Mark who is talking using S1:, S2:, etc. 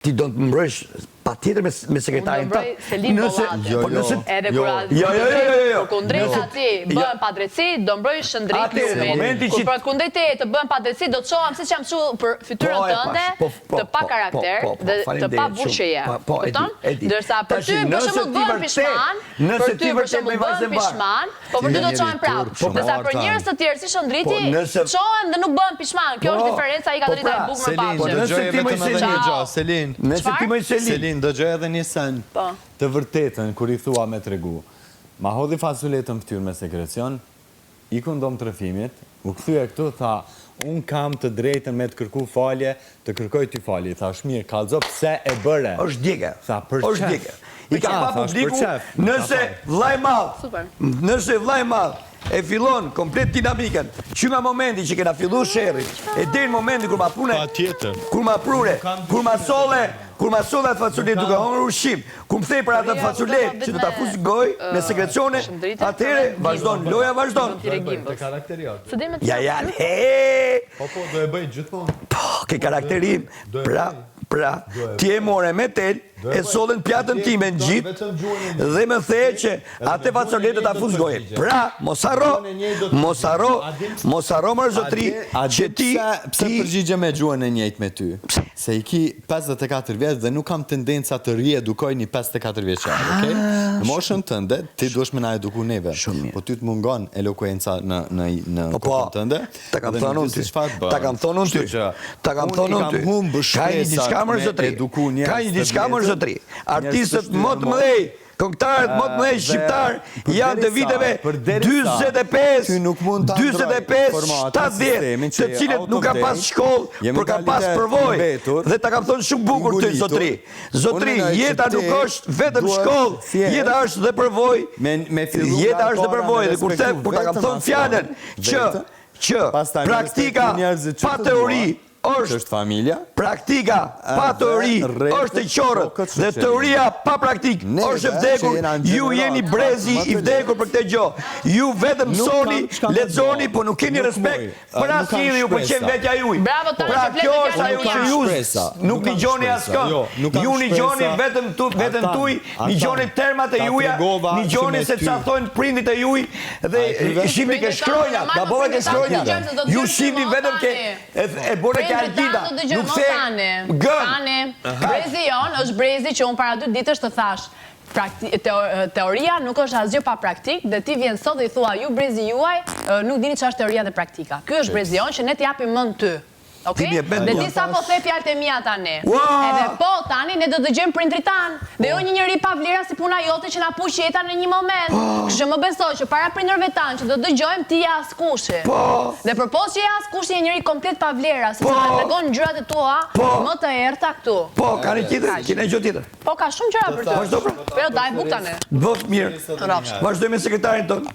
S1: Ti do të mbrojsh patjetër me sekretarin
S2: tënd. Selim Bollati. Edhe kur kundrejt ati bën padrejtësi, do mbrojsh shëndrit lumin. Kur për kundrejt të bën padrejtësi, do të shoham siç jam mësuar për fytyrën tënde, të pa karakter dhe të pa bushëje. Kupton? Ndërsa për ty për shembull bën pishman, për ty për shembull bën pishman, po për ty do të shohim prapë. Ndërsa për njerëz të tjerë si shëndriti, shohen dhe nuk bën pishman. Kjo është diferenca, ai ka drejtë ai bukur me papshëm.
S3: Selin, dëgjoj edhe një sen të vërtetën, kur i thua me tregu. Ma hodhi fasuletën ftyrë me sekrecion, i këndom trëfimit, u këthyë këtu, tha, unë kam të drejtën me të kërku falje, të kërkoj ty falje. Tha, shmirë, kalzo, pse e bëre?
S1: Është djeke.
S3: Tha, për qef.
S1: I ka pa publiku, nëse vlaj madh, e fillon komplet dinamikën, që nga momenti që kena fillu sherrit, e deri në momenti kur ma pune, kur ma prure, kur ma sole atë faculet duke hongër ushqim, kur më thej për atë faculet që do ta fus goj me sekrecione, atëhere vazhdon, loja vazhdon. Ja,
S3: Po, do e bëj gjithmonë.
S1: Po, ke karakterim, pra, ti e more me tel, e solen pjatën time në gjithë, dhe me thej që atë faculet do ta fus goj. Pra, mos harro mërë zotri, që ti...
S3: Pse përgjigje me gjuhën e njëjtë me ty? Se i ki 54 vjetë dhe nuk kam tendenca të riedukoj një 54 vjeqarë, okej? Në moshën tënde, ti duesh me na eduku neve, po ty të mungon elokuenca në kokën tënde.
S1: Ta kam thonë unë ty. Ka një diçka mërë zotri. Artistët më të mëdhej, këngëtarët më të mëdhej shqiptar janë të viteve 25, 70, të cilët nuk ka pas shkollë, por ka pas përvojë. Dhe ta kam thonë shumë bukur ty, zotri. Zotri, jeta nuk është vetëm shkollë, jeta është dhe përvojë. Jeta është dhe përvojë. Dhe kur ta kam thonë fjalën që praktika pa teori është
S3: familja,
S1: praktika pa teori është e qorët dhe teoria pa praktik është e vdekur. Ju jeni brezi i vdekur për këtë gjë. Ju vetëm mësoni, lexoni, po nuk keni respekt për asnjë dhe ju pëlqen vetja juaj. Pra kjo është ajo që ju nuk dëgjoni askënd. Ju dëgjoni vetëm tuaj, dëgjoni termat e juaja, dëgjoni se çfarë thonë prindit e juaj dhe shihni ke shkronjat, gabove ke shkronjat. Ju shihni vetëm ke e bore nuk se
S2: Tani, brezi jon është brezi që unë para 2 ditësh të thash. Teoria nuk është asgjë pa praktik dhe ti vjen sot dhe i thua ju brezi juaj nuk dini ç'është teoria dhe praktika. Ky është brezi jon që ne t'japim mend ty. Okej? Dhe ti sa po the fjalët e mia tani. Edhe po tani ne do të dëgjojmë prindrit tan. Dhe jo një njeri pa vlera si puna jote që na puq jeta në një moment. Kështu më beso që para prindërve tan që do të dëgjojmë ti je askushi. Dhe përpos që je askushi je njeri komplet pa vlera, sepse na tregon gjërat e tua më të errta këtu.
S1: Po, ka një tjetër, keni gjë tjetër.
S2: Po ka shumë gjëra për të.
S1: Vazhdo pra.
S2: Po daj buk tani.
S1: Vot mirë. Vazhdoj me sekretarin ton.